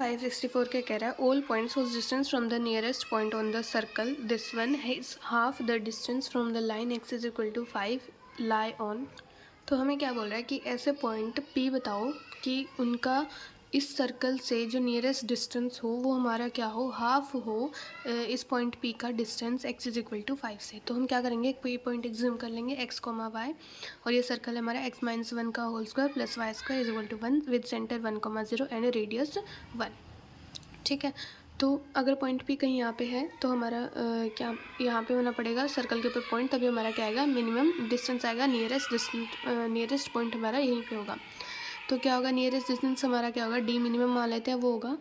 564 क्या कह रहा है, all points whose distance from the nearest point on the circle this one has half the distance from the line x is equal to 5 lie on. तो हमें क्या बोल रहा है कि ऐसे पॉइंट P बताओ कि उनका इस सर्कल से जो नियरेस्ट डिस्टेंस हो वो हमारा क्या हो, हाफ हो इस पॉइंट P का distance x is equal to 5 से। तो हम क्या करेंगे, कोई पॉइंट एग्ज्यूम कर लेंगे x, y और ये सर्कल है हमारा x-1 का whole square plus y square is equal to 1 with centre 1, 0 and radius 1। ठीक है, तो अगर पॉइंट P कहीं यहाँ पे है तो हमारा क्या यहाँ पे होना पड़ेगा सर्कल के ऊपर पॉइंट, तभी हमारा क्या आएगा, मिनिमम डिस्टेंस आएगा, नियरेस्ट पॉइंट हमारा यहीं पे होगा। तो क्या होगा, नियरेस्ट डिस्टेंस हमारा क्या होगा, डी मिनिमम मान लेते हैं, वो होगा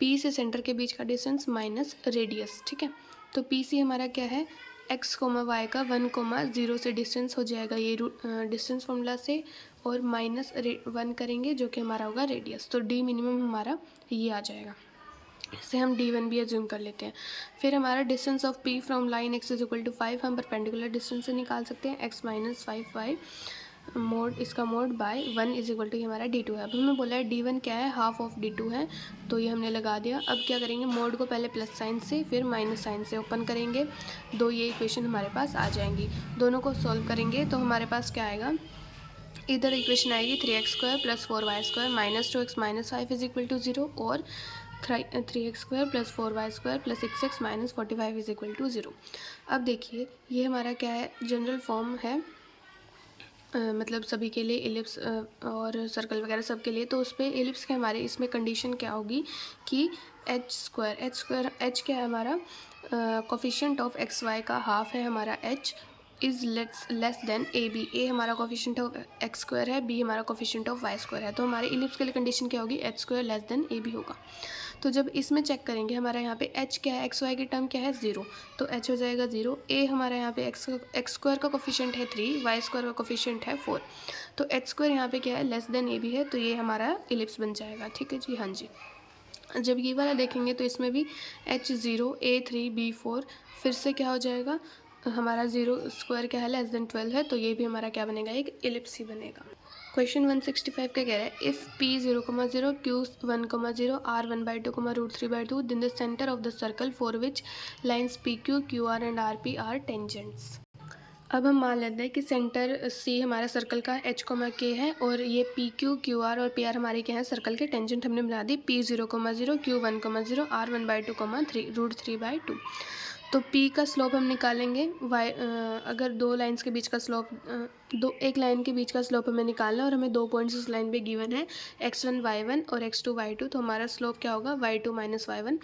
P से सेंटर के बीच का डिस्टेंस माइनस रेडियस। ठीक है, तो PC हमारा क्या है, x, y का 1, 0 से डिस्टेंस हो जाएगा ये डिस्टेंस फॉर्मूला से, और माइनस 1 करेंगे जो कि हमारा होगा रेडियस। तो डी मिनिमम हमारा ये आ जाएगा, इसे हम D1 भी एज्यूम कर लेते हैं। फिर हमारा distance of P from line x is equal to 5 हम परपेंडिकुलर डिस्टेंस से निकाल सकते हैं, x माइनस 5y मोड इसका mod by 1 is equal to हमारा D2 है। अब हमें बोला है D1 क्या है, हाफ ऑफ D2 है, तो ये हमने लगा दिया। अब क्या करेंगे, मोड को पहले प्लस साइन से फिर माइनस साइन से ओपन करेंगे, दो ये इक्वेशन हमारे पास आ जाएंगी। दोनों को सॉल्व करेंगे तो हमारे पास क्या आएगा, इधर इक्वेशन आएगी 3x² plus 4y² minus 2x minus 5 is equal to 0 और 3x² plus 4y² plus 6x minus 45 is equal to 0। अब देखिए ये हमारा क्या है, जनरल फॉर्म है, मतलब सभी के लिए एलिप्स और सर्कल वगैरह सब के लिए। तो उस पर एलिप्स के हमारे इसमें कंडीशन क्या होगी कि h क्या है हमारा, कोफिशिएंट ऑफ xy का हाफ है हमारा h इज़ लेस देन ए हमारा कोफिशिएंट ऑफ x² है, b हमारा कोफिशिएंट ऑफ y² है। तो हमारे इलिप्स के लिए कंडीशन क्या होगी, h² लेस देन AB होगा। तो जब इसमें चेक करेंगे हमारा यहाँ पे h क्या है, xy की टर्म क्या है 0, तो h हो जाएगा 0। a हमारा यहाँ पे x² का कोफिशिएंट है 3, y² का कोफिशिएंट है 4, तो h² यहाँ पे क्या है, लेस देन AB है, तो ये हमारा इलिप्स बन जाएगा। ठीक है जी, हाँ जी। जब ये वाला देखेंगे तो इसमें भी h0 a3 b4 फिर से क्या हो जाएगा, हमारा 0² क्या है, लेस देन 12 है, तो ये भी हमारा क्या बनेगा, एक इलिप्स ही बनेगा। क्वेश्चन 165 का कह रहा है, if P 0,0 Q 1,0 R 1/2 √3/2 then the centre of the circle for which lines PQ QR and RP are tangents. अब हम मान लेते हैं कि सेंटर C हमारा सर्कल का h, K है और ये PQ QR और PR हमारे क्या है, सर्कल के टेंजेंट हमने बना दी। P 0,0 Q 1,0 R 1/2 √3/2। तो P का स्लोप हम निकालेंगे, अगर दो लाइंस के बीच का स्लोप एक लाइन के बीच का स्लोप हमें निकालना है और हमें दो पॉइंट्स इस लाइन पे गिवन है x1 y1 और x2 y2, तो हमारा स्लोप क्या होगा, y2 minus y1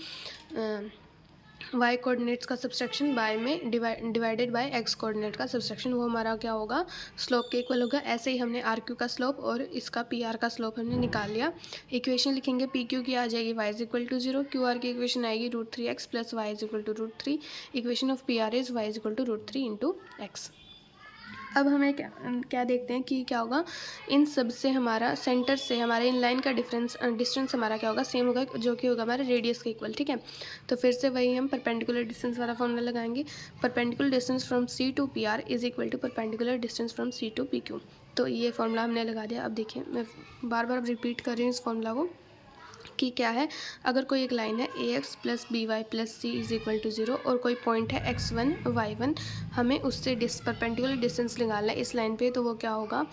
y coordinates का सब्सट्रैक्शन बाय में डिवाइडेड बाय x कोऑर्डिनेट का सब्सट्रैक्शन, वो हमारा क्या होगा, स्लोप के इक्वल होगा। ऐसे ही हमने आर क्यू का स्लोप और इसका पी आर का स्लोप हमने निकाल लिया। इक्वेशन लिखेंगे, पी क्यू की आ जाएगी y is equal to 0, Q R की इक्वेशन आएगी √3x plus y is equal to √3, equation of P R is y is equal to √3 into x. अब हमें क्या देखते हैं कि क्या होगा, इन सब से हमारा सेंटर से हमारे इन लाइन का डिस्टेंस हमारा क्या होगा, सेम होगा, जो कि होगा हमारे रेडियस के इक्वल। ठीक है, तो फिर से वही हम परपेंडिकुलर डिस्टेंस वाला फॉर्मूला लगाएंगे, perpendicular distance from C to PR is equal to perpendicular distance from C to PQ। तो ये फॉर्मूला हमने लगा दिया। अब देखिए मैं बार बार रिपीट कर रही हूँ इस फॉर्मूला को कि क्या है, अगर कोई एक लाइन है AX plus BY plus C is equal to 0 और कोई पॉइंट है x1 y1, हमें उससे परपेंडिकुलर डिस्टेंस निकालना है इस लाइन पे, तो वो क्या होगा,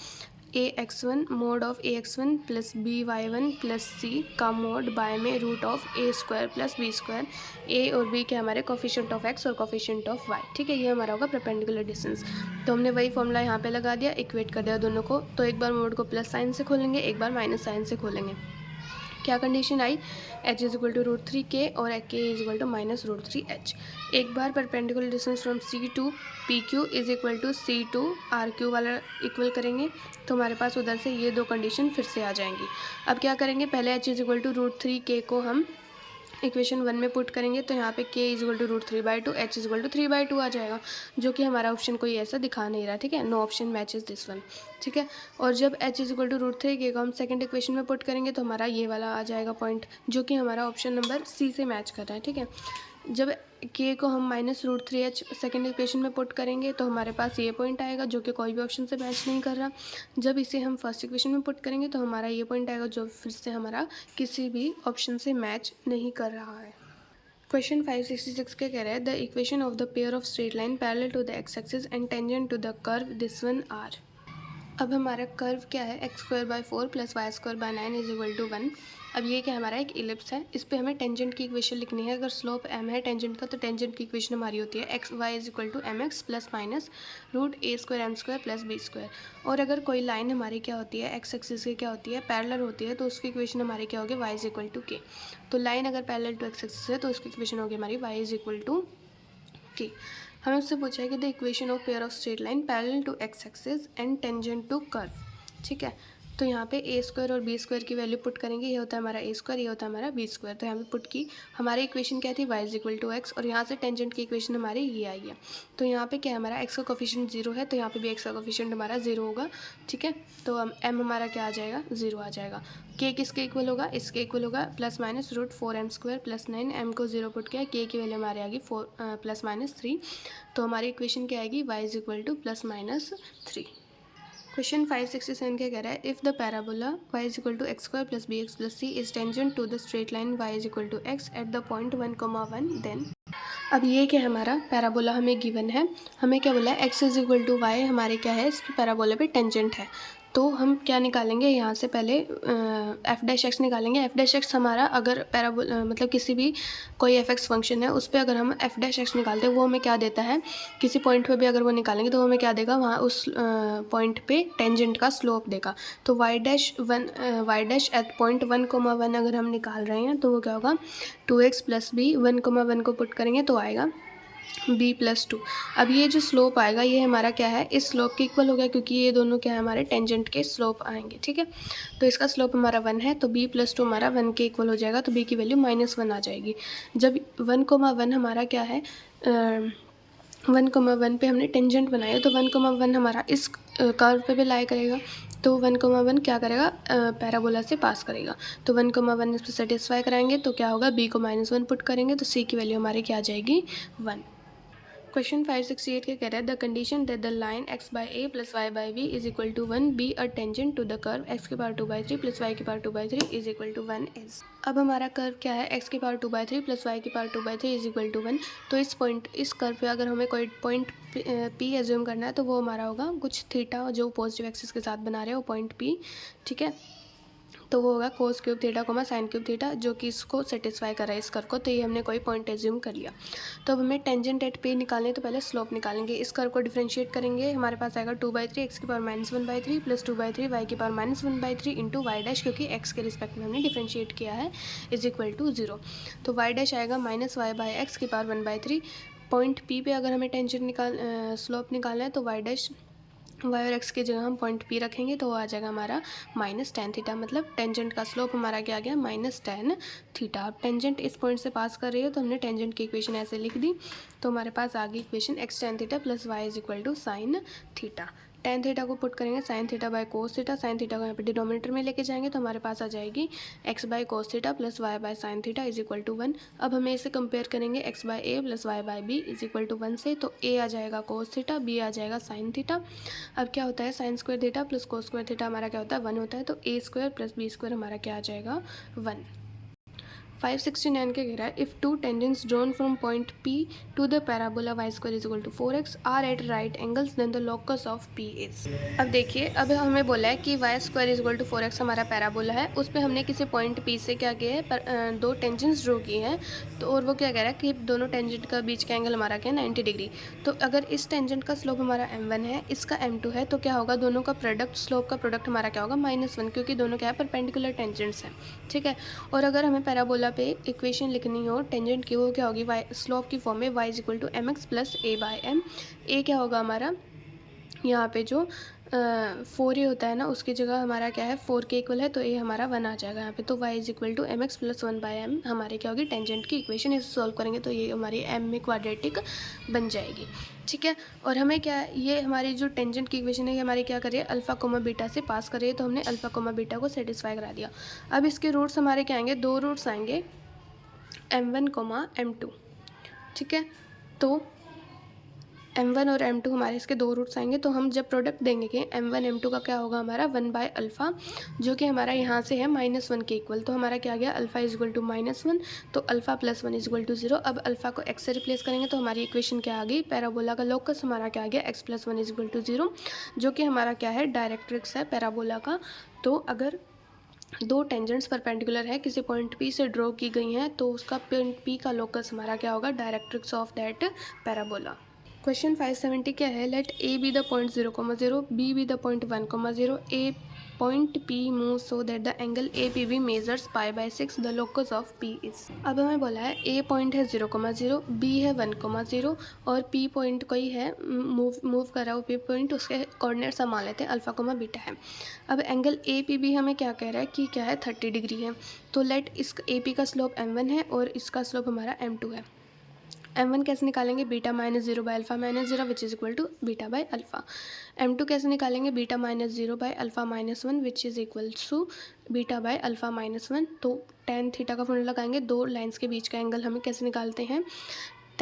AX1 mod of AX1 plus BY1 plus C का मोड बाय में root of A² plus B², A और B के हमारे कोफिशिएंट ऑफ x और कोफिशिएंट ऑफ y। ठीक है, ये हमारा होगा परपेंडिकुलर डिस्टेंस। तो हमने वही फॉर्मूला यहाँ पे लगा दिया, इक्वेट कर दिया दोनों को। तो एक बार मोड को प्लस साइन से खोलेंगे, एक बार माइनस साइन से खोलेंगे। क्या कंडीशन आई, h is equal to √3k और k is equal to minus √3h। एक बार perpendicular distance from C to PQ is equal to C to RQ वाला इक्वल करेंगे, तो हमारे पास उधर से ये दो कंडीशन फिर से आ जाएंगी। अब क्या करेंगे, पहले h is equal to √3k को हम इक्वेशन 1 में पुट करेंगे, तो यहाँ पे k is equal to √3/2, h is equal to 3/2 आ जाएगा, जो कि हमारा ऑप्शन कोई ऐसा दिखा नहीं रहा। ठीक है, no option matches this one. ठीक है, और जब h is equal to √3k को हम सेकंड इक्वेशन में पुट करेंगे, तो हमारा ये वाला आ जाएगा पॉइंट, जो कि हमारा ऑप्शन नंबर C से मैच कर रहा है। ठीक है, जब के को हम -√3h सेकेंड इक्वेशन में पुट करेंगे तो हमारे पास ये पॉइंट आएगा जो कि कोई भी ऑप्शन से मैच नहीं कर रहा। जब इसे हम फर्स्ट इक्वेशन में पुट करेंगे तो हमारा ये पॉइंट आएगा जो फिर से हमारा किसी भी ऑप्शन से मैच नहीं कर रहा है। क्वेश्चन 566 क्या कह रहा है, the equation of the pair of straight line parallel to the x axis and tangent to the curve this one are. अब हमारा कर्व क्या है, x² + y² + 9 = 1। अब ये क्या हमारा एक इलिप्स है, इस पे हमें टेंजेंट की इक्वेशन लिखनी है। अगर स्लोप m है टेंजेंट का तो टेंजेंट की इक्वेशन हमारी होती है xy = mx ± √a² m² + b²। और अगर कोई लाइन हमारी क्या होती है एक्स एक्सिस की क्या होती है पैरेलल होती है तो उसकी इक्वेशन हमारी क्या होगी y = k। तो लाइन अगर पैरेलल टू एक्स एक्सिस है तो उसकी इक्वेशन होगी हमारी y = k। हमें उससे पूछा है कि the equation of pair of straight line parallel to x axis and tangent to curve. ठीक है, तो यहाँ पे a² और b² की वैल्यू पुट करेंगे। ये होता है हमारा a², ये होता है हमारा b²। तो यहाँ पे पुट की हमारी इक्वेशन क्या थी y = x, और यहाँ से टेंजेंट की इक्वेशन हमारी ये आई है। तो यहाँ पे क्या है हमारा x का कोफिशिएंट 0 है तो यहाँ पे भी x का कोफिशिएंट हमारा 0 होगा। ठीक है, तो m हमारा क्या आ जाएगा 0 आ जाएगा। k किसके इक्वल होगा, इसके इक्वल होगा ±√4m² + 9। m को 0 पुट किया, k की वैल्यू हमारी आएगी ±3। तो हमारी इक्वेशन क्या आएगी y = ±3। क्वेश्चन 567 क्या कह रहा है, if the parabola y = x² + bx + c is tangent to the straight line y = x at the point 1, 1 then. अब ये क्या हमारा पैराबोला हमें गिवन है, हमें क्या बोला है x = y हमारे क्या है इस पैराबोला पे टेंजेंट है। तो हम क्या निकालेंगे यहाँ से पहले f' निकालेंगे। f' हमारा अगर मतलब किसी भी कोई f(x) फंक्शन है उस पर अगर हम f' निकालते हैं वो हमें क्या देता है, किसी पॉइंट पे भी अगर वो निकालेंगे तो हमें क्या देगा, वहाँ उस पॉइंट पे टेंजेंट का स्लोप देगा। तो y' एट पॉइंट 1, 1 अगर हम निकाल रहे हैं तो वो क्या होगा 2x + b। 1, 1 को पुट करेंगे तो आएगा b + 2। अब ये जो स्लोप आएगा ये हमारा क्या है इस स्लोप के इक्वल हो गया क्योंकि ये दोनों क्या है हमारे टेंजेंट के स्लोप आएंगे। ठीक है, तो इसका स्लोप हमारा 1 है तो b + 2 हमारा 1 के इक्वल हो जाएगा। तो b की वैल्यू -1 आ जाएगी। जब 1, 1 हमारा क्या है 1, 1 पे हमने टेंजेंट बनाया तो 1, 1 हमारा इस कर्व पे भी लाई करेगा। तो 1, 1 क्या करेगा पैराबोला से पास करेगा। तो 1, 1 इस पर सेटिस्फाई कराएंगे तो क्या होगा b को -1 पुट करेंगे तो c की वैल्यू हमारी क्या आ जाएगी 1। क्वेश्चन 568 क्या कह रहा है, the condition that the line x/a + y/b is equal to 1 be a tangent to the curve x² 2/3 + y² 2/3 is equal to 1 is. अब हमारा कर्व क्या है x² 2/3 + y² 2/3 is equal to 1। तो इस कर्व पे अगर हमें कोई पॉइंट p एज्यूम करना है तो वो हमारा होगा कुछ थीटा जो पॉजिटिव एक्सिस के साथ बना रहे हैं वो पॉइंट p। ठीक है, तो वो होगा cos³ थीटा, sin³ थीटा जो कि इसको सेटिस्फाई कर रहा है इस कर्व को। तो ये हमने कोई पॉइंट एज्यूम कर लिया। तो अब हमें टेंजेंट एट पे निकालने तो पहले स्लोप निकालेंगे। इस कर्व को डिफरेंशिएट करेंगे, हमारे पास आएगा 2/3 x³ -1/3 + 2/3 y³ -1/3 इंटू y' क्योंकि x के रिस्पेक्ट में हमने डिफरेंशिएट किया है इज इक्वल टू 0। तो y' आएगा -y/x⁻1/3। पॉइंट p पे अगर हमें टेंजेंट स्लोप निकालना है तो y' y और x की जगह हम पॉइंट p रखेंगे तो वो आ जाएगा हमारा -tan थीटा। मतलब टेंजेंट का स्लोप हमारा क्या आ गया -tan थीटा। अब टेंजेंट इस पॉइंट से पास कर रही है तो हमने टेंजेंट की इक्वेशन ऐसे लिख दी। तो हमारे पास आ गई equation x tan theta + y = sin theta. tan theta को पुट करेंगे sin θ/cos theta. sin theta को यहाँ पे डिनोमिनेटर में लेके जाएंगे तो हमारे पास आ जाएगी x/cos theta + y/sin theta is equal to 1। अब हमें इसे कंपेयर करेंगे x/a + y/b is equal to 1 से। तो a आ जाएगा cos थीटा, b आ जाएगा sin थीटा। अब क्या होता है sin² थीटा + cos² थीटा हमारा क्या होता है 1 होता है। तो a² + b² हमारा क्या आ जाएगा 1। 569 के कह रहा है, if two tangents drawn from point p to the parabola y² = 4x are at right angles then the locus of p is. अब देखिए, अब हमें बोला है कि y² = 4x हमारा पैराबोला है, उस पर हमने किसी पॉइंट p से क्या किया है दो टेंजेंट्स ड्रॉ किए हैं। तो और वो क्या कह रहा है कि दोनों टेंजेंट का बीच का एंगल हमारा क्या है 90 डिग्री। तो अगर इस टेंजेंट का स्लोप हमारा m1 है, इसका m2 है, तो क्या होगा दोनों का प्रोडक्ट स्लोप का प्रोडक्ट हमारा क्या होगा -1 क्योंकि दोनों क्या है परपेंडिकुलर टेंजेंट्स हैं। ठीक है, और अगर हमें पैराबोला पे इक्वेशन लिखनी हो टेंजेंट की वो क्या होगी स्लोप की फॉर्म में y = mx + a/m। a क्या होगा हमारा यहाँ पे जो 4a होता है ना उसकी जगह हमारा क्या है 4 के इक्वल है तो a हमारा 1 आ जाएगा यहाँ पे। तो y = mx + 1/m हमारे क्या होगी टेंजेंट की इक्वेशन। इसे सॉल्व करेंगे तो ये हमारी m में क्वाड्रेटिक बन जाएगी। ठीक है, और हमें क्या ये हमारी जो टेंजेंट की इक्वेशन है ये हमारी क्या कर रही है अल्फ़ा, बीटा से पास कर रही है। तो हमने अल्फ़ा, बीटा को सेटिस्फाई करा दिया। अब इसके रूट्स हमारे क्या आएंगे, दो रूट्स आएंगे m1, m2। ठीक है। तो m1 और m2 हमारे इसके दो रूट्स आएंगे, तो हम जब प्रोडक्ट देंगे कि m1 m2 का क्या होगा हमारा 1/अल्फ़ा, जो कि हमारा यहाँ से है -1 के इक्वल। तो हमारा क्या आ गया, अल्फ़ा इज इक्वल टू -1, तो alpha plus 1 is equal to 0। अब अल्फ़ा को x से रिप्लेस करेंगे तो हमारी इक्वेशन क्या आ गई, पैराबोला का लोकस हमारा क्या आ गया, x plus 1 is equal to 0, जो कि हमारा क्या है, डायरेक्ट्रिक्स है पैराबोला का। तो अगर दो टेंजेंट्स परपेंडिकुलर है, किसी पॉइंट P से ड्रॉ की गई हैं, तो उसका पॉइंट P का लोकस हमारा क्या होगा, directrix of that parabola. Question 570 क्या है, let A be the point 0,0, B be the point 1,0, a point P move so that the angle A P B measures π/6, the locus of P is. अब हमें बोला है ए point है 0,0, B है 1,0 और P point कोई है मूव कर रहा है, P पॉइंट उसके कोऑर्डिनेट्स हम मान लेते हैं अल्फ़ा कोमा बीटा है। अब एंगल ए पी बी हमें क्या कह रहा है कि क्या है, 30 डिग्री है। तो लेट इस ए पी का स्लोप m1 है और इसका स्लोप हमारा m2 है। m1 कैसे निकालेंगे, beta -0/α-0 which is equal to beta by alpha. m2 कैसे निकालेंगे, beta -0/α-1 which is equal to beta by अल्फ़ा-1। तो tan थीटा का फॉर्मूला लगाएंगे, दो लाइन्स के बीच का एंगल हमें कैसे निकालते हैं,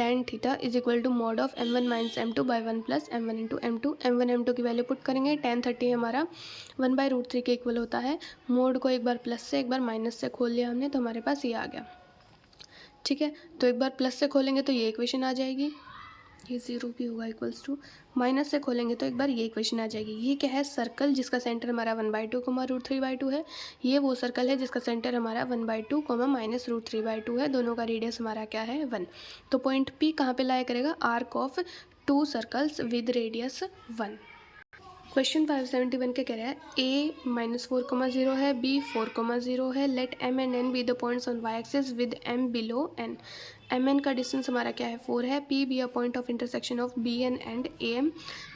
tan theta is equal to mod of m1 minus m2 by 1 plus m1 into m2। m1 m2 की वैल्यू पुट करेंगे, tan 30 हमारा 1/√3 के इक्वल होता है। मोड को एक बार प्लस से एक बार माइनस से खोल लिया हमने, तो हमारे पास ये आ गया। ठीक है, तो एक बार प्लस से खोलेंगे तो ये इक्वेशन आ जाएगी, ये 0 भी होगा इक्वल्स टू, माइनस से खोलेंगे तो एक बार ये इक्वेशन आ जाएगी। ये क्या है, सर्कल जिसका सेंटर हमारा 1/2 √3/2 है। ये वो सर्कल है जिसका सेंटर हमारा 1/2 -√3/2 है। दोनों का रेडियस हमारा क्या है, 1। तो पॉइंट P कहाँ पे लाया करेगा, arc of 2 circles with radius 1। Question 571 क्या कह रहा है, a -4,0 है, b 4,0 है, let m and n be the points on y axis with m below n। mn का डिस्टेंस हमारा क्या है, 4 है, p be a point of intersection of bn and am,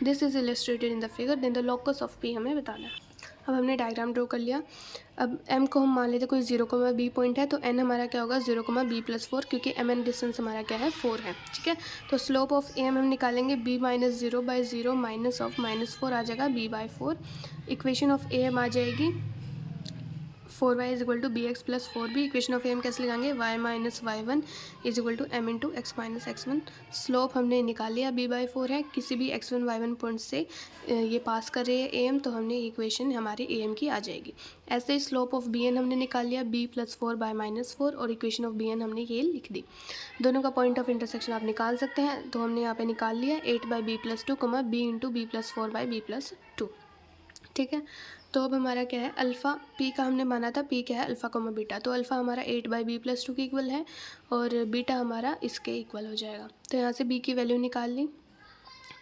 this is illustrated in the figure, then the locus of p हमें बताना है। अब हमने डायग्राम ड्रॉ कर लिया। अब m को हम मान लेते कोई 0,b पॉइंट है, तो n हमारा क्या होगा 0,b+4, क्योंकि mn डिस्टेंस हमारा क्या है, 4 है। ठीक है, तो स्लोप ऑफ am हम निकालेंगे b -0/0 माइनस ऑफ -4 आ जाएगा b/4। इक्वेशन ऑफ am आ जाएगी 4y is equal to bx plus 4b। Equation of am कैसे लगाएंगे, y minus y1 is equal to m into x minus x1। Slope हमने निकाल लिया, b/4 है, किसी भी x1 y1 पॉइंट से ये पास कर रही है am, तो हमने इक्वेशन हमारी am की आ जाएगी। ऐसे ही स्लोप ऑफ bn हमने निकाल लिया, b + 4 बाय -4, और इक्वेशन ऑफ bn हमने ये लिख दी। दोनों का पॉइंट ऑफ इंटरसेक्शन आप निकाल सकते हैं, तो हमने यहाँ पे निकाल लिया 8/b+2, b इंटू b+4/b+2। ठीक है, तो अब हमारा क्या है, अल्फ़ा p का हमने माना था, p क्या है, अल्फ़ा कोमा बीटा। तो अल्फ़ा हमारा 8/b+2 के इक्वल है और बीटा हमारा इसके इक्वल हो जाएगा। तो यहाँ से b की वैल्यू निकाल ली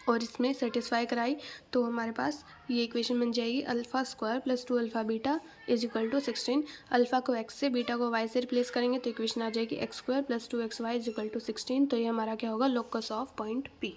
और इसमें सेटिस्फाई कराई, तो हमारे पास ये इक्वेशन बन जाएगी, alpha square plus 2α beta is equal to 16। Alpha को x से, बीटा को y से रिप्लेस करेंगे तो इक्वेशन आ जाएगी x² + 2xy is equal to 16। तो ये हमारा क्या होगा, लोकस ऑफ पॉइंट P।